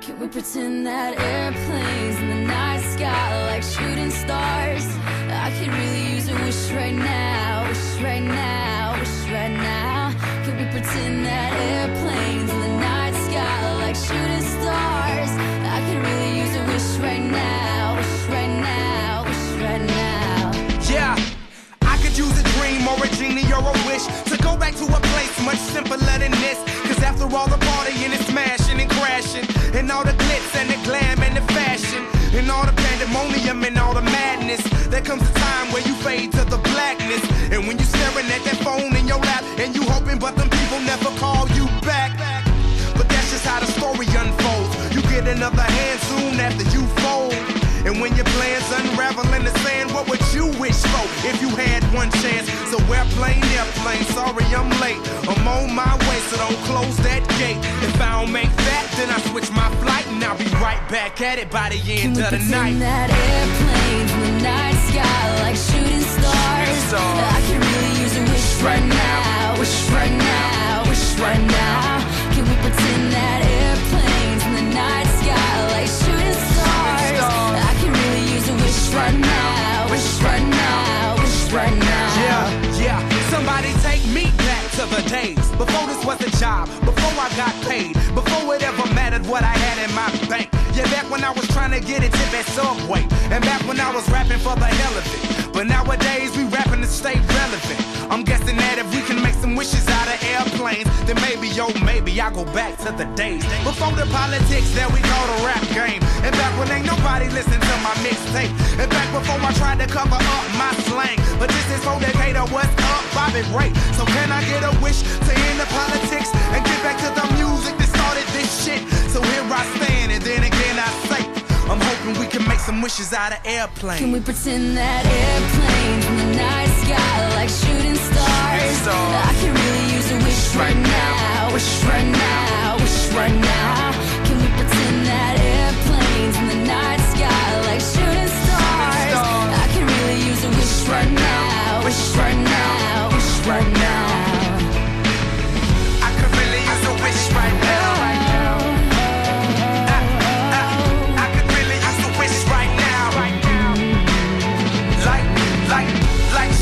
Can we pretend that airplanes in the night sky like shooting stars? I could really use a wish right now, wish right now, wish right now. Can we pretend that airplanes in the night sky like shooting stars? I could really use a wish right now, wish right now, wish right now. Yeah, I could use a dream or a genie or a wish to go back to a place much simpler than this. Cause after all the partying and smashing and crashing, and all the glitz and the glam and the fashion, and all the pandemonium and all the madness, there comes a time where you fade to the blackness. And when you're staring at that phone in your lap, and you hoping but them people never call you back. But that's just how the story unfolds. You get another hand soon after you fold. And when your plans unravel in the sand, what would you wish for if you had one chance? So airplane, sorry I'm late. I'm on my way, so don't close that gate. If I don't make that, then I switch my flight, and I'll be right back at it by the end of the night. Can we pretend that airplanes in the night sky like shooting stars? I can really use a wish right now, wish right now, wish right now. Can we pretend that airplanes in the night sky like shooting stars? I can really use a wish right now, wish right now, wish right now. Yeah, somebody take me back to the days before this was a job, before I got paid, before it ever mattered what I had in my bank. Yeah, back when I was trying to get a tip at Subway, and back when I was rapping for the hell of it. But nowadays we rapping to stay relevant. I'm guessing that if we can make some wishes out of airplanes, then maybe, yo, maybe I'll go back to the days before the politics that we call the rap game. And back when ain't nobody listened to my mixtape. And back before I tried to cover up my slang. But this is for Decatur, what's up, Bobby Ray? So can I get a wish to end the politics and get back to the music that started this shit? So here I stand, and then again I say, I'm hoping we can make some wishes out of airplanes. Can we pretend that airplanes in the night sky like shooting stars? I can really use a wish right now, wish right now, wish right now. Can we pretend that airplanes in the night sky like shooting stars? I can really use a wish right now, wish right now, wish right now. I could really use a wish right now. Like